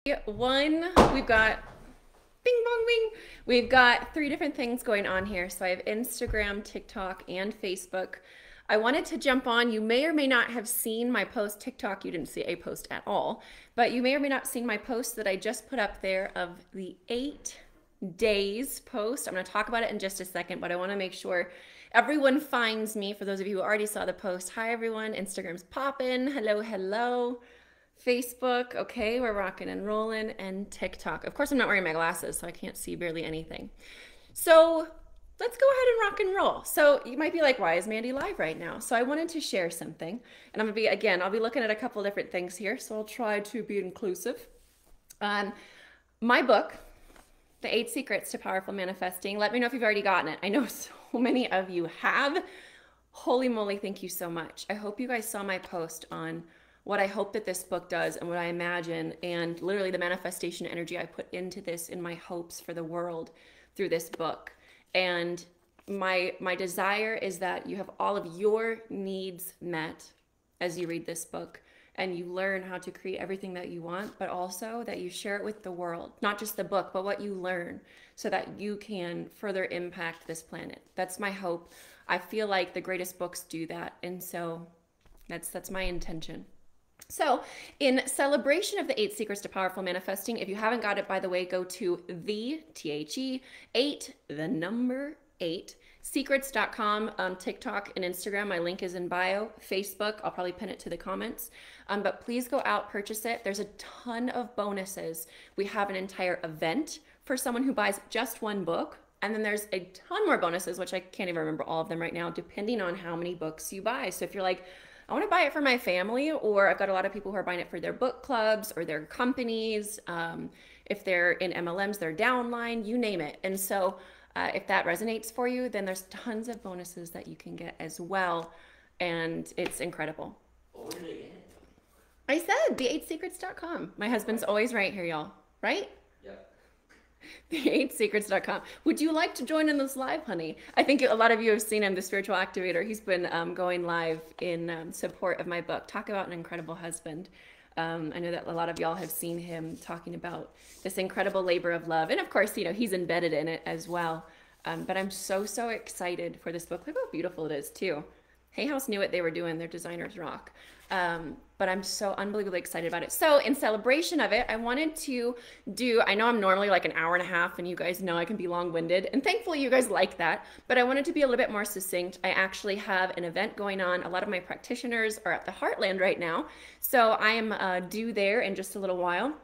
We've got bing bong bing. We've got 3 different things going on here. So I have Instagram, TikTok, and Facebook. I wanted to jump on. You may or may not have seen my post. TikTok, you didn't see a post at all, but you may or may not have seen my post that I just put up there of the 8 days post. I'm going to talk about it in just a second, but I want to make sure everyone finds me. For those of you who already saw the post, hi everyone. Instagram's popping. Hello, hello. Facebook, okay, we're rocking and rolling, and TikTok. Of course, I'm not wearing my glasses, so I can't see barely anything. So let's go ahead and rock and roll. So you might be like, why is Mandy live right now? So I wanted to share something, and I'll be looking at a couple different things here, so I'll try to be inclusive. My book, The 8 Secrets to Powerful Manifesting. Let me know if you've already gotten it. I know so many of you have. Holy moly, thank you so much. I hope you guys saw my post on what I hope that this book does and what I imagine, and literally the manifestation energy I put into this in my hopes for the world through this book. And my desire is that you have all of your needs met as you read this book, and you learn how to create everything that you want, but also that you share it with the world, not just the book, but what you learn, so that you can further impact this planet. That's my hope. I feel like the greatest books do that, and so that's my intention. So in celebration of the 8 Secrets to Powerful Manifesting, if you haven't got it, by the way, go to the THE8, the number 8, secrets.com, TikTok and Instagram. My link is in bio. Facebook, I'll probably pin it to the comments. But please go out, purchase it. There's a ton of bonuses. We have an entire event for someone who buys just one book. And then there's a ton more bonuses, which I can't even remember all of them right now, depending on how many books you buy. So if you're like, I want to buy it for my family, or I've got a lot of people who are buying it for their book clubs or their companies. If they're in MLMs, their downline, you name it. And so if that resonates for you, then there's tons of bonuses that you can get as well. And it's incredible. What did I get? I said the8secrets.com. My husband's always right here, y'all. Right? The8secrets.com. Would you like to join in this live, honey? I think a lot of you have seen him, the spiritual activator. He's been going live in support of my book. Talk about an incredible husband. I know that a lot of y'all have seen him talking about this incredible labor of love. And of course, you know, he's embedded in it as well. But I'm so excited for this book. Look how beautiful it is too. Hay House knew what they were doing. Their designers rock. But I'm so unbelievably excited about it. So in celebration of it, I wanted to do, I know I'm normally like an hour and a half, and you guys know I can be long-winded, and thankfully you guys like that, but I wanted to be a little bit more succinct. I actually have an event going on. A lot of my practitioners are at the Heartland right now, so I am due there in just a little while.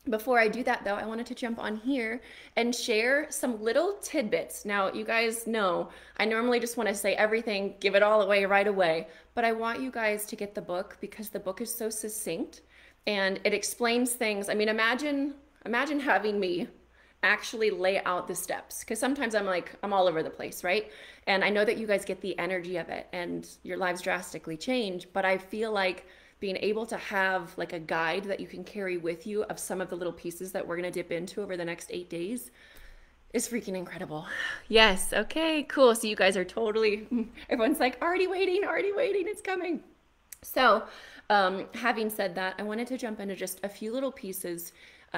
Before I do that, though, I wanted to jump on here and share some little tidbits. Now, you guys know I normally just want to say everything, give it all away right away, but I want you guys to get the book because the book is so succinct and it explains things. I mean, imagine having me actually lay out the steps, because sometimes I'm all over the place, right? And I know that you guys get the energy of it and your lives drastically change, but I feel like being able to have like a guide that you can carry with you of some of the little pieces that we're going to dip into over the next 8 days is freaking incredible. Yes. Okay, cool. So you guys are totally, everyone's like, already waiting, it's coming. So having said that, I wanted to jump into just a few little pieces,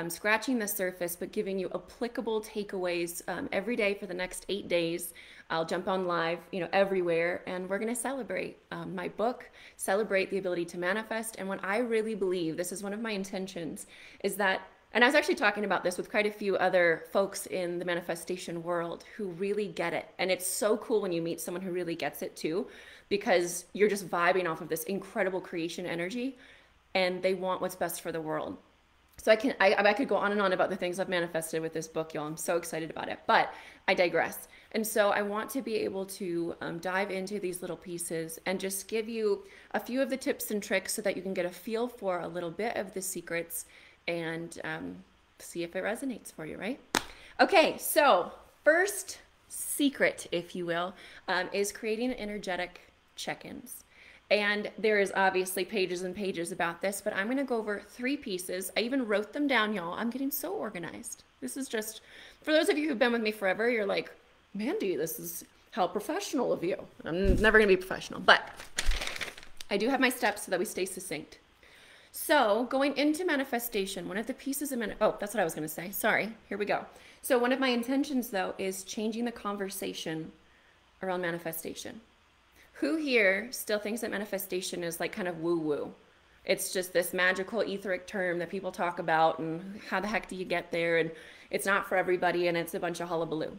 scratching the surface, but giving you applicable takeaways every day for the next 8 days. I'll jump on live, you know, everywhere, and we're going to celebrate my book, celebrate the ability to manifest. And what I really believe, this is one of my intentions, is that, and I was actually talking about this with quite a few other folks in the manifestation world who really get it. And it's so cool when you meet someone who really gets it too, because you're just vibing off of this incredible creation energy, and they want what's best for the world. So I could go on and on about the things I've manifested with this book, y'all. I'm so excited about it, but I digress. And so I want to be able to dive into these little pieces and just give you a few of the tips and tricks so that you can get a feel for a little bit of the secrets and see if it resonates for you, right? Okay, so first secret, if you will, is creating energetic check-ins. And there is obviously pages and pages about this, but I'm going to go over 3 pieces. I even wrote them down, y'all. I'm getting so organized. This is just, for those of you who've been with me forever, you're like, Mandy, this is how professional of you. I'm never going to be professional, but I do have my steps so that we stay succinct. So going into manifestation, one of the pieces of oh, that's what I was going to say. Sorry. Here we go. So one of my intentions, though, is changing the conversation around manifestation. Who here still thinks that manifestation is like kind of woo-woo? It's just this magical etheric term that people talk about, and how the heck do you get there? And it's not for everybody, and it's a bunch of hullabaloo.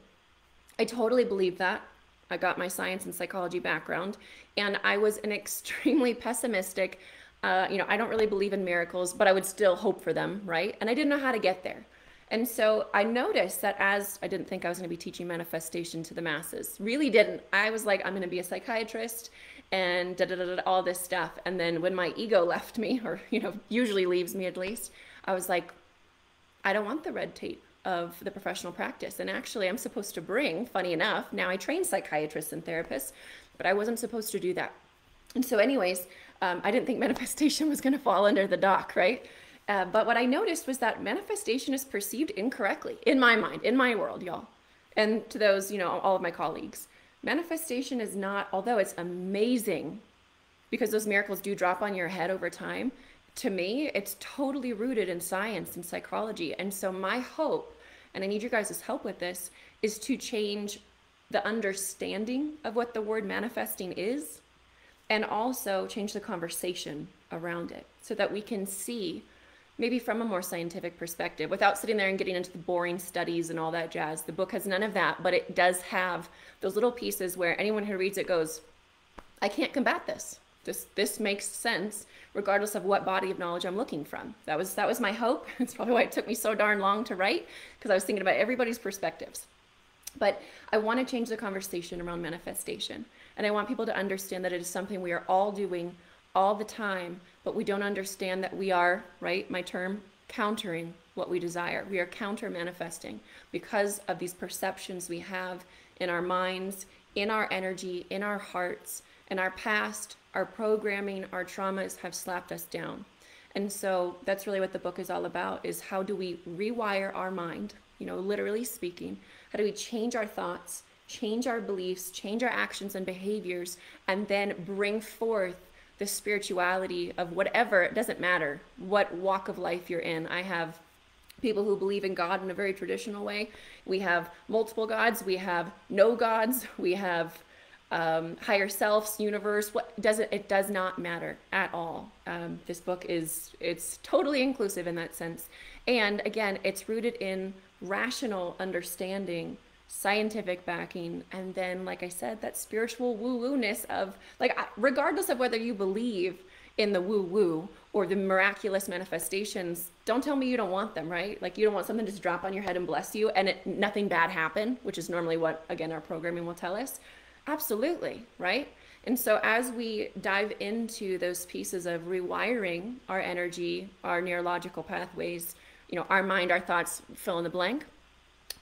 I totally believe that. I got my science and psychology background, and I was an extremely pessimistic, I don't really believe in miracles, but I would still hope for them, right? And I didn't know how to get there. And so I noticed that as I didn't think I was going to be teaching manifestation to the masses, really didn't. I was like, I'm going to be a psychiatrist and da da da da, all this stuff. And then when my ego left me, or, usually leaves me at least, I was like, I don't want the red tape of the professional practice. And actually, I'm supposed to bring, funny enough, now I train psychiatrists and therapists, but I wasn't supposed to do that. And so anyways, I didn't think manifestation was going to fall under the dock, right? But what I noticed was that manifestation is perceived incorrectly in my mind, in my world, y'all. And to those, all of my colleagues, manifestation is not, although it's amazing because those miracles do drop on your head over time, to me, it's totally rooted in science and psychology. And so my hope, and I need your guys' help with this, is to change the understanding of what the word manifesting is, and also change the conversation around it so that we can see maybe from a more scientific perspective without sitting there and getting into the boring studies and all that jazz. The book has none of that, but it does have those little pieces where anyone who reads it goes, I can't combat this. This makes sense regardless of what body of knowledge I'm looking from. That was my hope. It's probably why it took me so darn long to write, because I was thinking about everybody's perspectives. But I want to change the conversation around manifestation. And I want people to understand that it is something we are all doing all the time, but we don't understand that we are, right, my term, countering what we desire. We are counter manifesting because of these perceptions we have in our minds, in our energy, in our hearts, in our past, our programming, our traumas have slapped us down. And so that's really what the book is all about, is how do we rewire our mind, literally speaking, how do we change our thoughts, change our beliefs, change our actions and behaviors, and then bring forth the spirituality of whatever, it doesn't matter what walk of life you're in. I have people who believe in God in a very traditional way. We have multiple gods, we have no gods, we have higher selves, universe. It does not matter at all. This book it's totally inclusive in that sense. And again, it's rooted in rational understanding, scientific backing, and then, like I said, that spiritual woo-woo-ness of, like, regardless of whether you believe in the woo-woo or the miraculous manifestations, don't tell me you don't want them, right? Like, you don't want something to just drop on your head and bless you and nothing bad happen, which is normally what, again, our programming will tell us. Absolutely, right? And so as we dive into those pieces of rewiring our energy, our neurological pathways, our mind, our thoughts, fill in the blank,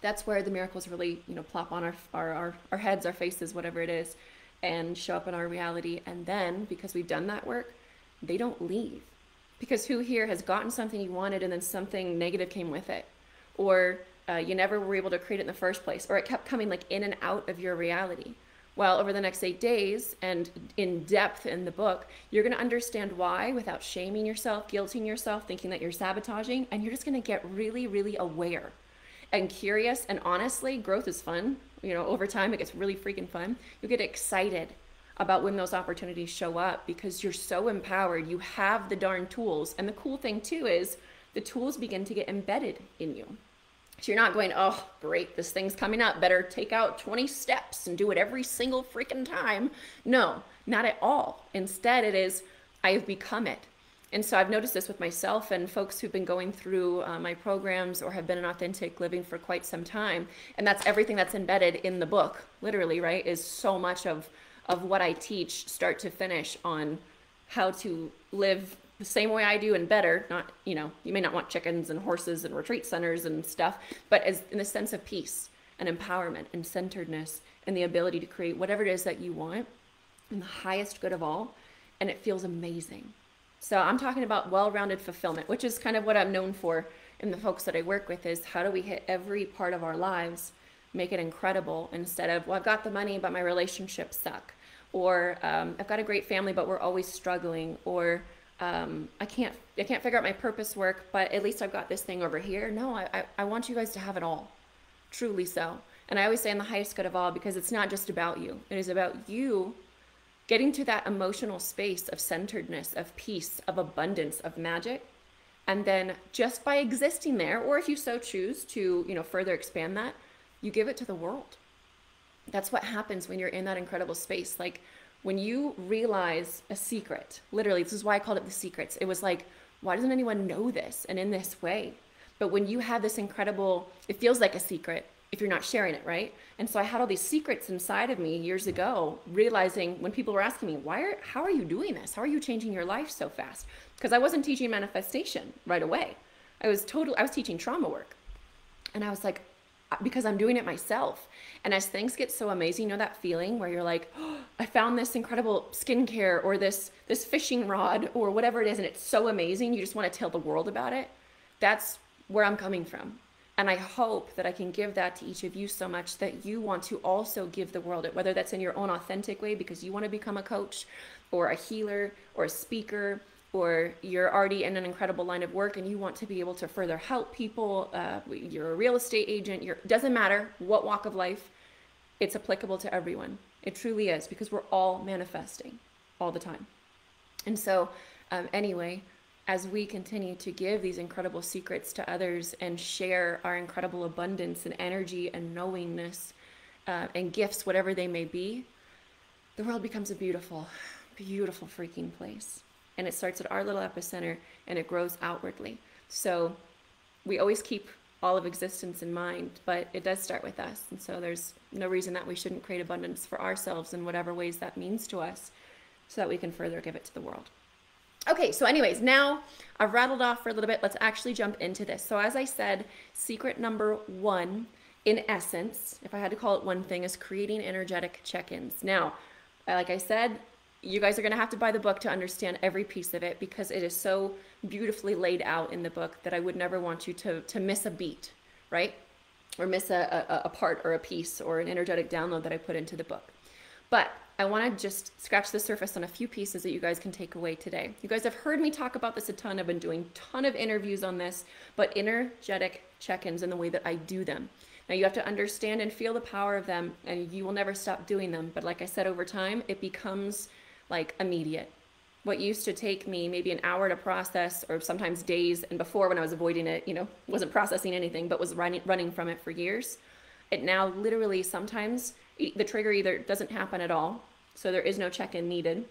that's where the miracles really, plop on our heads, our faces, whatever it is, and show up in our reality. And then, because we've done that work, they don't leave. Because who here has gotten something you wanted and then something negative came with it? Or you never were able to create it in the first place, or it kept coming like in and out of your reality. Well, over the next 8 days and in depth in the book, you're going to understand why without shaming yourself, guilting yourself, thinking that you're sabotaging, and you're just going to get really, really aware and curious. And honestly, growth is fun. Over time, it gets really freaking fun. You get excited about when those opportunities show up because you're so empowered. You have the darn tools. And the cool thing too is the tools begin to get embedded in you. So you're not going, oh, great, this thing's coming up, better take out 20 steps and do it every single freaking time. No, not at all. Instead, it is, I have become it. And so I've noticed this with myself and folks who've been going through my programs or have been in authentic living for quite some time. And that's everything that's embedded in the book, literally, right, is so much of what I teach, start to finish, on how to live the same way I do and better. Not, you may not want chickens and horses and retreat centers and stuff, but as in the sense of peace and empowerment and centeredness and the ability to create whatever it is that you want in the highest good of all. And it feels amazing. So I'm talking about well-rounded fulfillment, which is kind of what I'm known for in the folks that I work with, is how do we hit every part of our lives, make it incredible, instead of, well, I've got the money, but my relationships suck. Or I've got a great family, but we're always struggling. Or I can't figure out my purpose work, but at least I've got this thing over here. No, I want you guys to have it all, truly so. And I always say in the highest good of all, because it's not just about you. It is about you getting to that emotional space of centeredness, of peace, of abundance, of magic. And then just by existing there, or if you so choose to, further expand that, you give it to the world. That's what happens when you're in that incredible space. Like when you realize a secret, literally, this is why I called it the secrets. It was like, why doesn't anyone know this and in this way? But when you have this incredible, it feels like a secret if you're not sharing it, right? And so I had all these secrets inside of me years ago, realizing when people were asking me, how are you doing this? How are you changing your life so fast? Because I wasn't teaching manifestation right away. I was teaching trauma work. And I was like, because I'm doing it myself. And as things get so amazing, that feeling where you're like, oh, I found this incredible skincare or this fishing rod or whatever it is, and it's so amazing, you just want to tell the world about it. That's where I'm coming from. And I hope that I can give that to each of you so much that you want to also give the world it, whether that's in your own authentic way because you want to become a coach or a healer or a speaker, or you're already in an incredible line of work and you want to be able to further help people. You're a real estate agent. Doesn't matter what walk of life, it's applicable to everyone. It truly is, because we're all manifesting all the time. And so anyway, as we continue to give these incredible secrets to others and share our incredible abundance and energy and knowingness and gifts, whatever they may be, the world becomes a beautiful, beautiful freaking place. And it starts at our little epicenter and it grows outwardly. So we always keep all of existence in mind, but it does start with us. And so there's no reason that we shouldn't create abundance for ourselves in whatever ways that means to us so that we can further give it to the world. Okay, so anyways, now I've rattled off for a little bit. Let's actually jump into this. So as I said, secret number 1, in essence, if I had to call it one thing, is creating energetic check-ins. Now, like I said, you guys are going to have to buy the book to understand every piece of it, because it is so beautifully laid out in the book that I would never want you to miss a beat, right? Or miss a part or a piece or an energetic download that I put into the book. But I want to just scratch the surface on a few pieces that you guys can take away today. You guys have heard me talk about this a ton. I've been doing a ton of interviews on this, but energetic check-ins and the way that I do them. Now you have to understand and feel the power of them, and you will never stop doing them. But like I said, over time, it becomes like immediate. What used to take me maybe an hour to process, or sometimes days, and before when I was avoiding it, wasn't processing anything, but was running from it for years, it now literally sometimes the trigger either doesn't happen at all, so there is no check-in needed,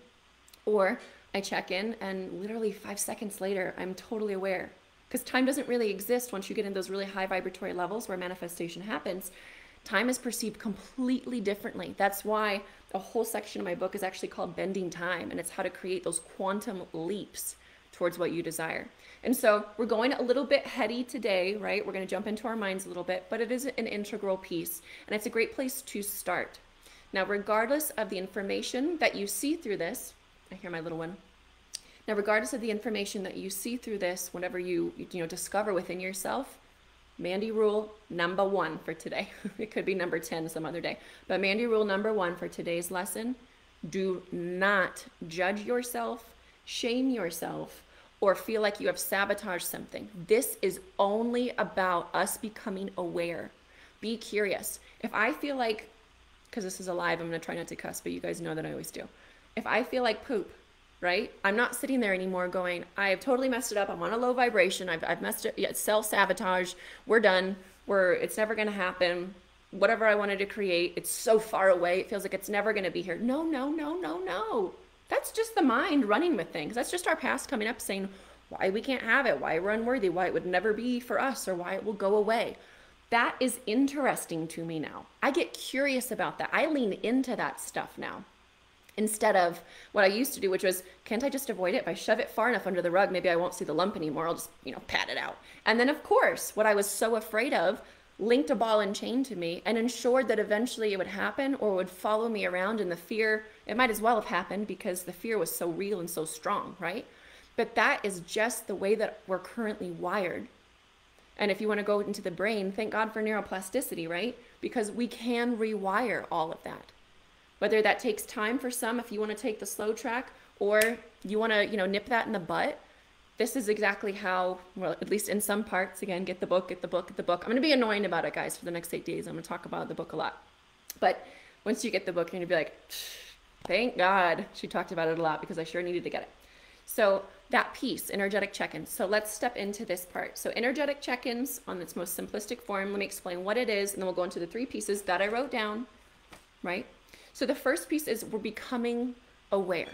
or I check in and literally 5 seconds later, I'm totally aware. Because time doesn't really exist once you get in those really high vibratory levels where manifestation happens. Time is perceived completely differently. That's why a whole section of my book is actually called Bending Time, and it's how to create those quantum leaps towards what you desire. And so we're going a little bit heady today, right? We're going to jump into our minds a little bit, but it is an integral piece, and it's a great place to start. Now, regardless of the information that you see through this, I hear my little one. Now, regardless of the information that you see through this, whenever you discover within yourself, Mandy Rule number 1 for today. It could be number 10 some other day. But Mandy Rule number 1 for today's lesson: do not judge yourself, shame yourself, or feel like you have sabotaged something. This is only about us becoming aware. Be curious. If I feel like, because this is a live, I'm going to try not to cuss, but you guys know that I always do. If I feel like poop, right? I'm not sitting there anymore going, I have totally messed it up. I'm on a low vibration. I've messed it. Yeah, self-sabotage. We're done. It's never going to happen. Whatever I wanted to create, it's so far away. It feels like it's never going to be here. No, no, no, no, no. That's just the mind running with things. That's just our past coming up saying why we can't have it, why we're unworthy, why it would never be for us, or why it will go away. That is interesting to me now. I get curious about that. I lean into that stuff now, instead of what I used to do, which was, can't I just avoid it? If I shove it far enough under the rug, maybe I won't see the lump anymore. I'll just, pat it out. And then, of course, what I was so afraid of linked a ball and chain to me and ensured that eventually it would happen or would follow me around. And the fear, it might as well have happened because the fear was so real and so strong, right? But that is just the way that we're currently wired. And if you want to go into the brain, thank God for neuroplasticity, right? Because we can rewire all of that. Whether that takes time for some, if you want to take the slow track, or you want to, nip that in the butt, this is exactly how, well, at least in some parts, again, get the book, get the book, get the book. I'm going to be annoying about it, guys, for the next 8 days. I'm going to talk about the book a lot. But once you get the book, you're going to be like, thank God she talked about it a lot, because I sure needed to get it. So that piece, energetic check-ins. So let's step into this part. So energetic check-ins on its most simplistic form. Let me explain what it is, and then we'll go into the 3 pieces that I wrote down, right? So the first piece is we're becoming aware.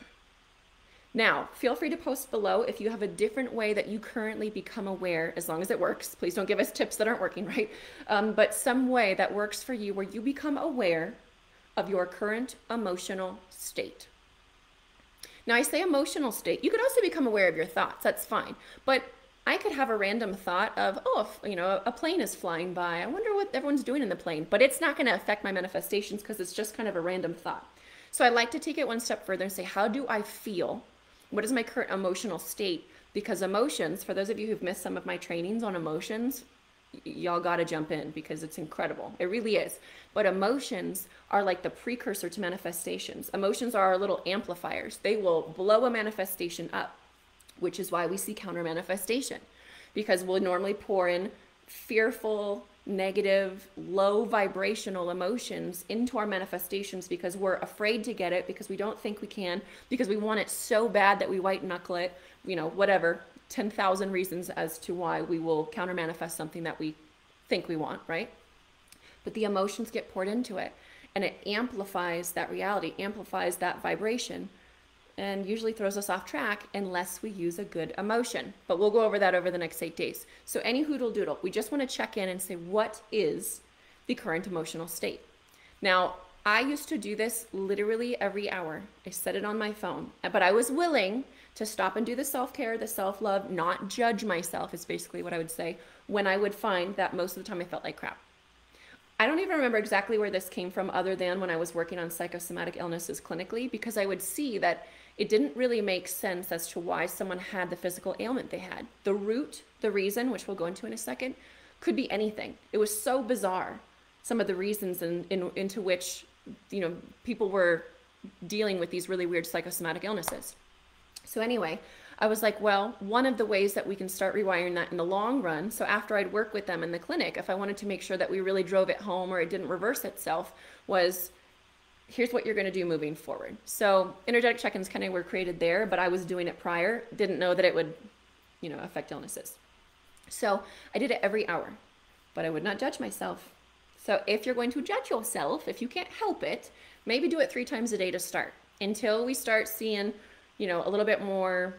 Now, feel free to post below if you have a different way that you currently become aware, as long as it works. Please don't give us tips that aren't working, right? But some way that works for you where you become aware of your current emotional state. Now, I say emotional state. You could also become aware of your thoughts. That's fine. But I could have a random thought of, oh, a plane is flying by. I wonder what everyone's doing in the plane. But it's not going to affect my manifestations because it's just kind of a random thought. So I like to take it one step further and say, how do I feel? What is my current emotional state? Because emotions, for those of you who've missed some of my trainings on emotions, y'all got to jump in because it's incredible. It really is. But emotions are like the precursor to manifestations. Emotions are our little amplifiers. They will blow a manifestation up, which is why we see counter manifestation, because we'll normally pour in fearful, negative, low vibrational emotions into our manifestations because we're afraid to get it, because we don't think we can, because we want it so bad that we white knuckle it, whatever, 10,000 reasons as to why we will counter manifest something that we think we want, right? But the emotions get poured into it, and it amplifies that reality, amplifies that vibration, and usually throws us off track unless we use a good emotion. But we'll go over that over the next 8 days. So any hoodle doodle, we just want to check in and say, what is the current emotional state? Now, I used to do this literally every hour. I set it on my phone, but I was willing to stop and do the self-care, the self-love, not judge myself is basically what I would say, when I would find that most of the time I felt like crap. I don't even remember exactly where this came from other than when I was working on psychosomatic illnesses clinically, because I would see that it didn't really make sense as to why someone had the physical ailment they had. The root, the reason, which we'll go into in a second, could be anything. It was so bizarre, some of the reasons into which people were dealing with these really weird psychosomatic illnesses. So anyway, I was like, well, one of the ways that we can start rewiring that in the long run, so after I'd work with them in the clinic, if I wanted to make sure that we really drove it home or it didn't reverse itself, was here's what you're going to do moving forward. So energetic check-ins kind of were created there, but I was doing it prior, didn't know that it would, affect illnesses. So I did it every hour, but I would not judge myself. So if you're going to judge yourself, if you can't help it, maybe do it 3 times a day to start, until we start seeing, a little bit more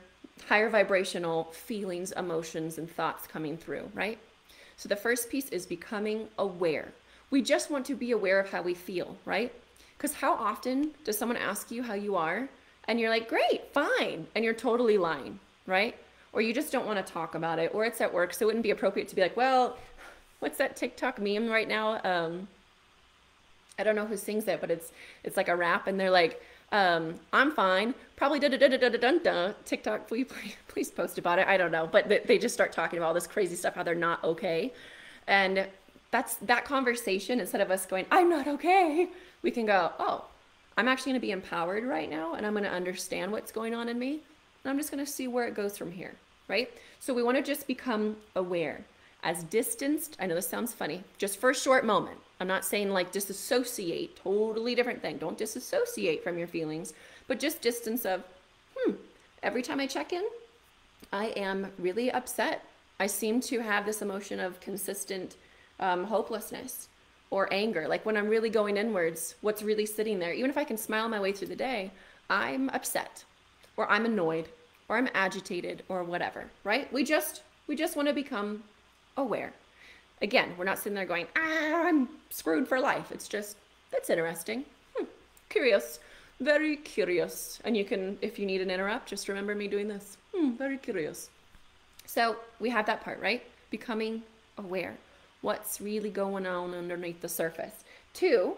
higher vibrational feelings, emotions, and thoughts coming through, right? So the first piece is becoming aware. We just want to be aware of how we feel, right? Because how often does someone ask you how you are and you're like, great, fine, and you're totally lying, right? Or you just don't want to talk about it, or it's at work, so it wouldn't be appropriate to be like, well, what's that TikTok meme right now? I don't know who sings it, but it's like a rap, and they're like, I'm fine, probably da-da-da-da-da-da-da. TikTok, please post about it. I don't know, but they just start talking about all this crazy stuff, how they're not okay. And that conversation, instead of us going, I'm not okay, we can go, oh, I'm actually going to be empowered right now, and I'm going to understand what's going on in me, and I'm just going to see where it goes from here, right? So we want to just become aware. As distanced, I know this sounds funny, just for a short moment. I'm not saying like disassociate, totally different thing. Don't disassociate from your feelings, but just distance of, every time I check in, I am really upset. I seem to have this emotion of consistent hopelessness or anger. Like when I'm really going inwards, what's really sitting there, even if I can smile my way through the day, I'm upset, or I'm annoyed, or I'm agitated, or whatever, right? We just want to become aware. Again, we're not sitting there going, I'm screwed for life. It's just, that's interesting. Curious, very curious. And you can, if you need an interrupt, just remember me doing this. Very curious. So we have that part, right? Becoming aware. What's really going on underneath the surface. 2,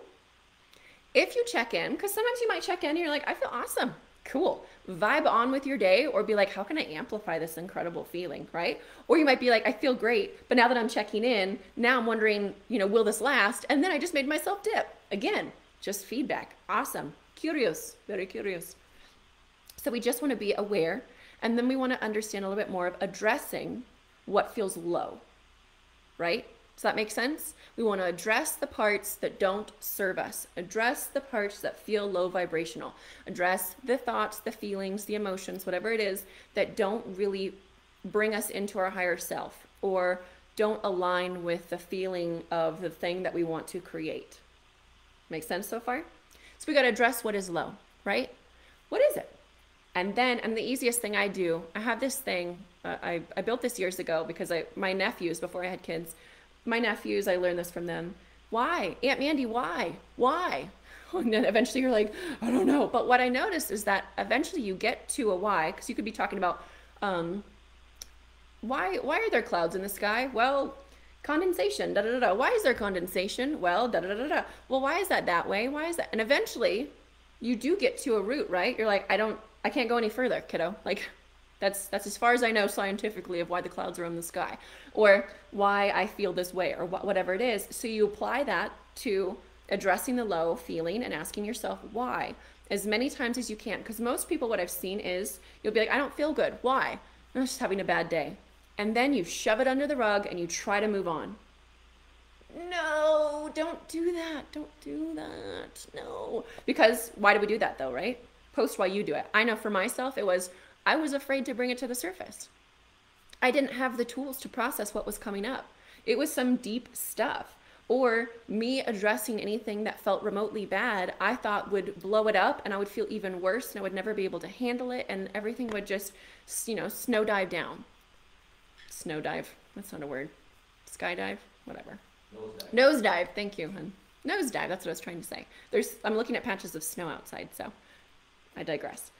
if you check in, because sometimes you might check in and you're like, I feel awesome. Cool. Vibe on with your day, or be like, how can I amplify this incredible feeling, right? Or you might be like, I feel great, but now that I'm checking in, now I'm wondering, will this last? And then I just made myself dip. Again, just feedback. Awesome. Curious. Very curious. So we just want to be aware, and then we want to understand a little bit more of addressing what feels low, right? Does that make sense? We want to address the parts that don't serve us, address the parts that feel low vibrational, address the thoughts, the feelings, the emotions, whatever it is that don't really bring us into our higher self or don't align with the feeling of the thing that we want to create. Make sense so far? So we got to address what is low, right? What is it? And the easiest thing I do, I have this thing, I built this years ago because my nephews, before I had kids, my nephews, I learned this from them. Why? Aunt Mandy, why? Why? And then eventually you're like, I don't know. But what I noticed is that eventually you get to a why, because you could be talking about, why are there clouds in the sky? Well, condensation, da da da da. Why is there condensation? Well, da da da da. Well, why is that way? Why is that? And eventually you do get to a root, right? You're like, I can't go any further, kiddo. Like, that's as far as I know scientifically of why the clouds are in the sky or why I feel this way or whatever it is. So you apply that to addressing the low feeling and asking yourself why as many times as you can. Because most people, what I've seen is you'll be like, I don't feel good. Why? I'm just having a bad day. And then you shove it under the rug and you try to move on. No, don't do that. Don't do that. No. Because why do we do that though, right? Post why you do it. I know for myself, I was afraid to bring it to the surface. I didn't have the tools to process what was coming up. It was some deep stuff. Or me addressing anything that felt remotely bad, I thought would blow it up and I would feel even worse and I would never be able to handle it and everything would just, snow dive down. Snow dive, that's not a word. Skydive, whatever. Nosedive, thank you, hun. Nosedive, that's what I was trying to say. I'm looking at patches of snow outside, so I digress.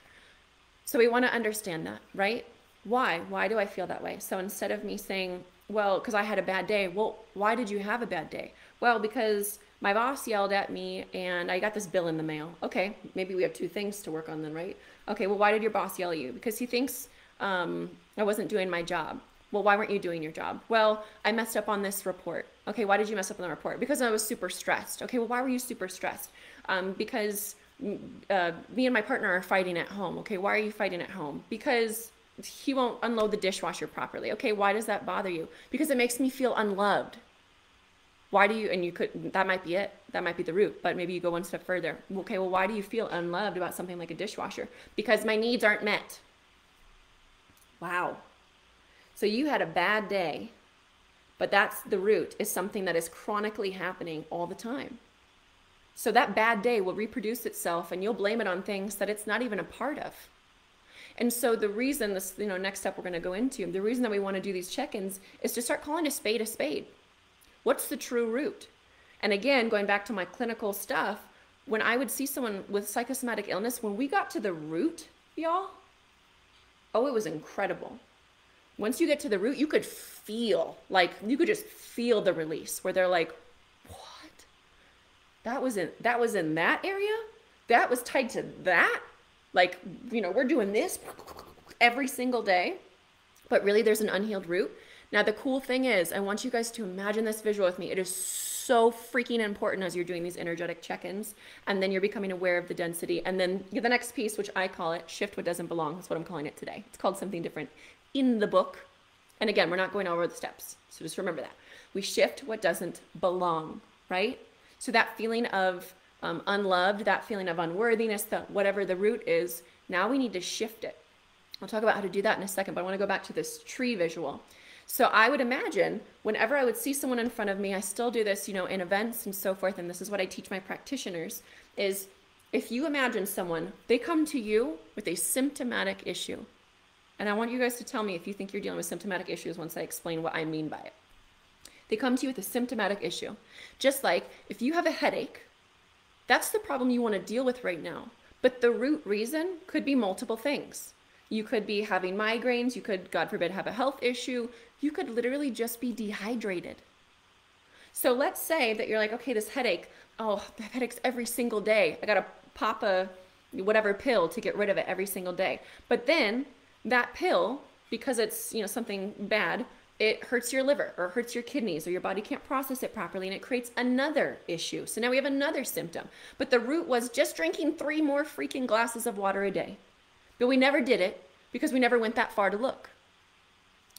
So we want to understand that, right? Why? Why do I feel that way? So instead of me saying, well, because I had a bad day. Well, why did you have a bad day? Well, because my boss yelled at me and I got this bill in the mail. Okay, maybe we have two things to work on then, right? Okay, well, why did your boss yell at you? Because he thinks I wasn't doing my job. Well, why weren't you doing your job? Well, I messed up on this report. Okay, why did you mess up on the report? Because I was super stressed. Okay, well, why were you super stressed? Because me and my partner are fighting at home. Okay, why are you fighting at home? Because he won't unload the dishwasher properly. Okay, why does that bother you? Because it makes me feel unloved. Why do you, and you could, that might be it. That might be the root, but maybe you go one step further. Okay, well, why do you feel unloved about something like a dishwasher? Because my needs aren't met. Wow. So you had a bad day, but that's the root, is something that is chronically happening all the time. So that bad day will reproduce itself and you'll blame it on things that it's not even a part of. And so the reason this, next step we're going to go into, the reason that we want to do these check-ins is to start calling a spade a spade. What's the true root? And again, going back to my clinical stuff, when I would see someone with psychosomatic illness, when we got to the root, y'all, oh, it was incredible. Once you get to the root, you could just feel the release where they're like, that was in that area? That was tied to that? Like, we're doing this every single day, but really there's an unhealed root. Now, the cool thing is, I want you guys to imagine this visual with me. It is so freaking important as you're doing these energetic check-ins, and then you're becoming aware of the density. And then the next piece, which I call it, shift what doesn't belong. That's what I'm calling it today. It's called something different in the book. And again, we're not going over the steps. So just remember that. We shift what doesn't belong, right? So that feeling of unloved, that feeling of unworthiness, whatever the root is, now we need to shift it. I'll talk about how to do that in a second, but I want to go back to this tree visual. So I would imagine whenever I would see someone in front of me, I still do this, in events and so forth, and this is what I teach my practitioners, is if you imagine someone, they come to you with a symptomatic issue. And I want you guys to tell me if you think you're dealing with symptomatic issues once I explain what I mean by it. They come to you with a symptomatic issue. Just like if you have a headache, that's the problem you want to deal with right now. But the root reason could be multiple things. You could be having migraines. You could, God forbid, have a health issue. You could literally just be dehydrated. So let's say that you're like, okay, this headache, the headache's every single day. I got to pop a whatever pill to get rid of it every single day. But then that pill, because it's, something bad, it hurts your liver or hurts your kidneys or your body can't process it properly and it creates another issue. So now we have another symptom. But the root was just drinking 3 more freaking glasses of water a day. But we never did it because we never went that far to look.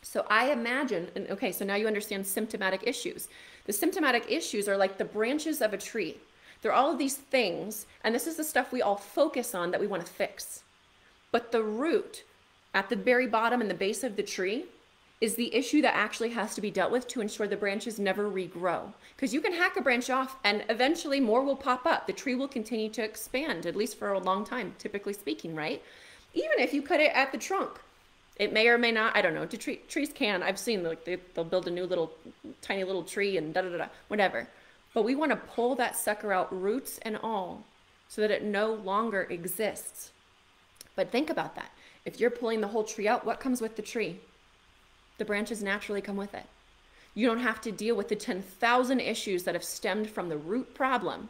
So I imagine, and okay, so now you understand symptomatic issues. The symptomatic issues are like the branches of a tree. They're all of these things, and this is the stuff we all focus on that we want to fix. But the root at the very bottom and the base of the tree is the issue that actually has to be dealt with to ensure the branches never regrow. Because you can hack a branch off and eventually more will pop up. The tree will continue to expand, at least for a long time, typically speaking, right? Even if you cut it at the trunk. It may or may not, I don't know, trees can, I've seen like they'll build a new little, tiny little tree and da-da-da-da, whatever. But we want to pull that sucker out, roots and all, so that it no longer exists. But think about that. If you're pulling the whole tree out, what comes with the tree? The branches naturally come with it. You don't have to deal with the 10,000 issues that have stemmed from the root problem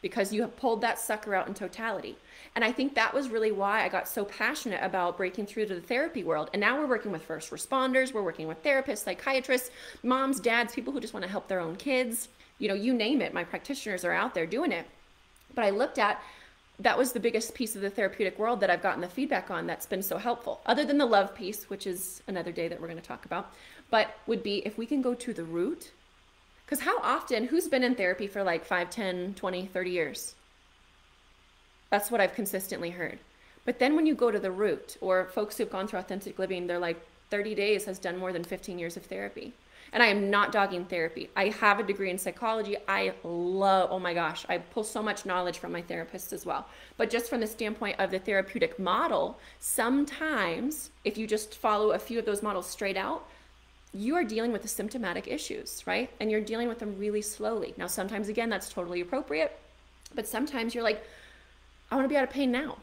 because you have pulled that sucker out in totality. And I think that was really why I got so passionate about breaking through to the therapy world. And now we're working with first responders, we're working with therapists, psychiatrists, moms, dads, people who just want to help their own kids. You know, you name it, my practitioners are out there doing it. But I looked at, that was the biggest piece of the therapeutic world that I've gotten the feedback on that's been so helpful, other than the love piece, which is another day that we're going to talk about, but would be if we can go to the root. Because how often, who's been in therapy for like 5, 10, 20, 30 years? That's what I've consistently heard. But then when you go to the root, or folks who've gone through authentic living, they're like 30 days has done more than 15 years of therapy. And I am not dogging therapy. I have a degree in psychology. I love, oh my gosh, I pull so much knowledge from my therapists as well. But just from the standpoint of the therapeutic model, sometimes if you just follow a few of those models straight out, you are dealing with the symptomatic issues, right? And you're dealing with them really slowly. Now, sometimes, again, that's totally appropriate. But sometimes you're like, I want to be out of pain now.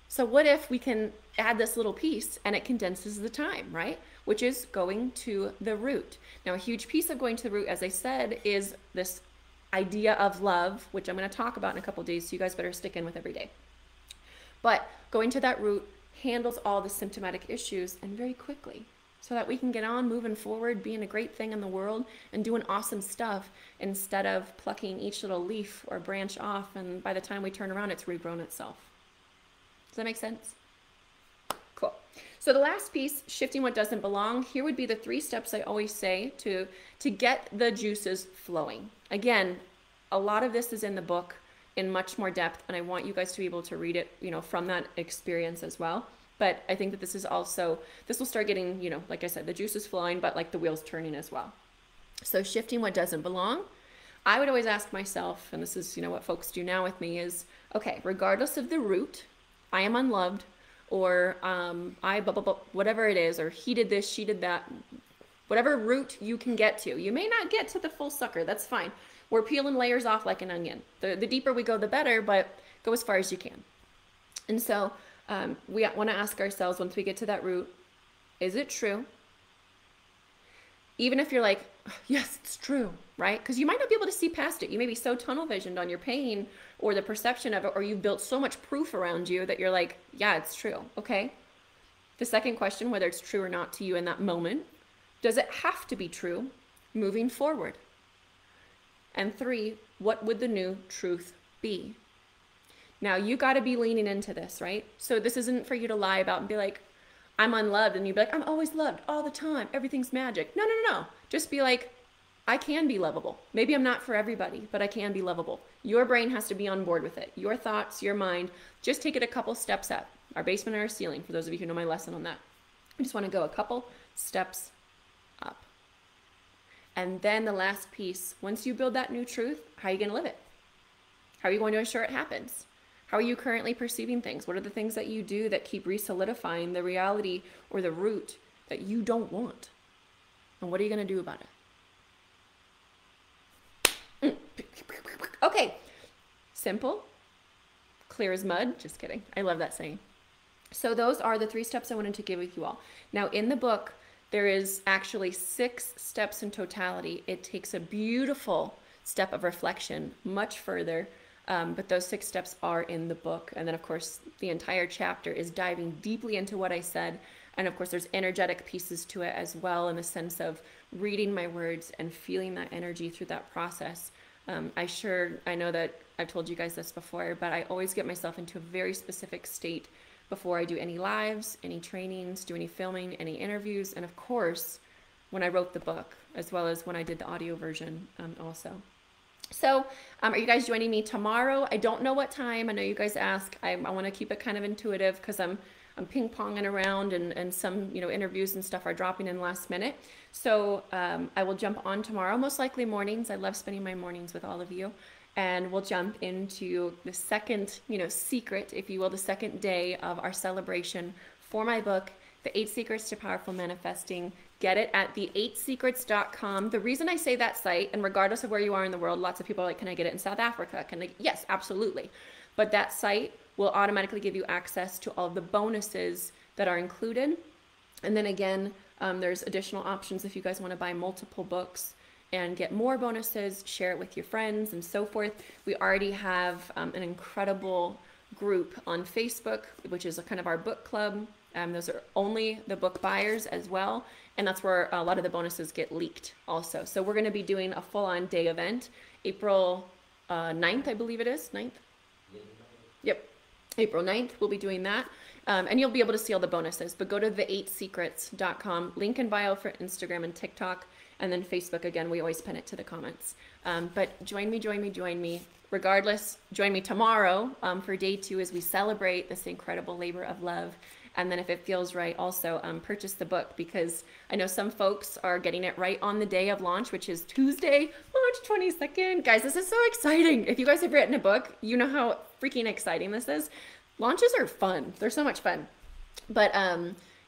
So what if we can add this little piece and it condenses the time, right? Which is going to the root. Now, a huge piece of going to the root, as I said, is this idea of love, which I'm going to talk about in a couple of days, so you guys better stick in with every day. But going to that root handles all the symptomatic issues and very quickly, so that we can get on moving forward, being a great thing in the world and doing awesome stuff instead of plucking each little leaf or branch off, and by the time we turn around, it's regrown itself. Does that make sense? Cool. So the last piece, shifting what doesn't belong, here would be the 3 steps I always say to get the juices flowing. Again, a lot of this is in the book in much more depth, and I want you guys to be able to read it, you know, from that experience as well. But I think that this is also, this will start getting, you know, like I said, the juices flowing, but like the wheels turning as well. So shifting what doesn't belong, I would always ask myself, and this is, you know, what folks do now with me is, okay, regardless of the root, I am unloved, or I blah, blah, blah, whatever it is, or he did this, she did that, whatever root you can get to. You may not get to the full sucker, that's fine. We're peeling layers off like an onion. The deeper we go, the better, but go as far as you can. And so we want to ask ourselves, once we get to that root, is it true? Even if you're like, yes, it's true, right? Because you might not be able to see past it. You may be so tunnel visioned on your pain or the perception of it, or you've built so much proof around you that you're like, yeah, it's true. Okay. The second question, whether it's true or not to you in that moment, does it have to be true moving forward? And 3, what would the new truth be? Now, you got to be leaning into this, right? So this isn't for you to lie about and be like, I'm unloved. And you'd be like, I'm always loved all the time. Everything's magic. No, no, no, no. Just be like, I can be lovable. Maybe I'm not for everybody, but I can be lovable. Your brain has to be on board with it. Your thoughts, your mind, just take it a couple steps up. Our basement or our ceiling, for those of you who know my lesson on that. I just want to go a couple steps up. And then the last piece, once you build that new truth, how are you going to live it? How are you going to ensure it happens? How are you currently perceiving things? What are the things that you do that keep re-solidifying the reality or the root that you don't want? And what are you going to do about it? Okay. Simple, clear as mud. Just kidding. I love that saying. So those are the 3 steps I wanted to give with you all. Now in the book, there is actually 6 steps in totality. It takes a beautiful step of reflection much further. But those 6 steps are in the book. And then of course, the entire chapter is diving deeply into what I said. And of course, there's energetic pieces to it as well, in the sense of reading my words and feeling that energy through that process. I know that I've told you guys this before, but I always get myself into a very specific state before I do any lives, any trainings, do any filming, any interviews, and of course, when I wrote the book, as well as when I did the audio version also. So are you guys joining me tomorrow? I don't know what time. I know you guys ask. I want to keep it kind of intuitive because I'm ping-ponging around, and some, you know, interviews and stuff are dropping in last minute. So I will jump on tomorrow, most likely mornings. I love spending my mornings with all of you. And we'll jump into the second, you know, secret, if you will, the second day of our celebration for my book, The 8 Secrets to Powerful Manifesting. Get it at the8secrets.com. The reason I say that site, and regardless of where you are in the world, lots of people are like, can I get it in South Africa? Can I? Yes, absolutely. But that site will automatically give you access to all of the bonuses that are included. And then again, there's additional options if you guys want to buy multiple books and get more bonuses, share it with your friends and so forth. We already have an incredible group on Facebook, which is kind of our book club. Those are only the book buyers as well. And that's where a lot of the bonuses get leaked also. So we're going to be doing a full-on day event, April 9th, I believe it is, 9th? Yep, April 9th, we'll be doing that. And you'll be able to see all the bonuses, but go to the8secrets.com, link in bio for Instagram and TikTok, and then Facebook, again, we always pin it to the comments. But join me. Regardless, join me tomorrow for day 2 as we celebrate this incredible labor of love. And then if it feels right, also purchase the book, because I know some folks are getting it right on the day of launch, which is Tuesday, March 22nd. Guys, this is so exciting. If you guys have written a book, you know how freaking exciting this is. Launches are fun. They're so much fun. But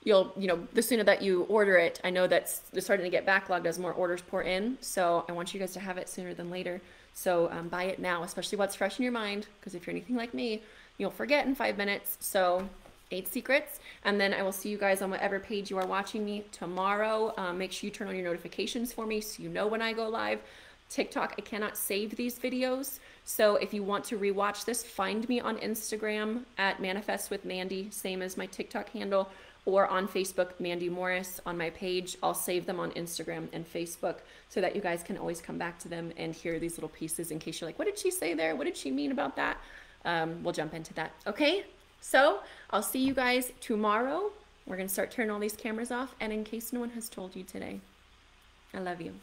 you know, the sooner that you order it, I know that's starting to get backlogged as more orders pour in. So I want you guys to have it sooner than later. So buy it now, especially what's fresh in your mind, because if you're anything like me, you'll forget in 5 minutes. So 8 secrets. And then I will see you guys on whatever page you are watching me tomorrow. Make sure you turn on your notifications for me so you know when I go live. TikTok, I cannot save these videos. So if you want to rewatch this, find me on Instagram at Manifest with Mandy, same as my TikTok handle, or on Facebook, Mandy Morris on my page. I'll save them on Instagram and Facebook so that you guys can always come back to them and hear these little pieces in case you're like, what did she say there? What did she mean about that? We'll jump into that. Okay, so I'll see you guys tomorrow. We're gonna start turning all these cameras off, and in case no one has told you today, I love you.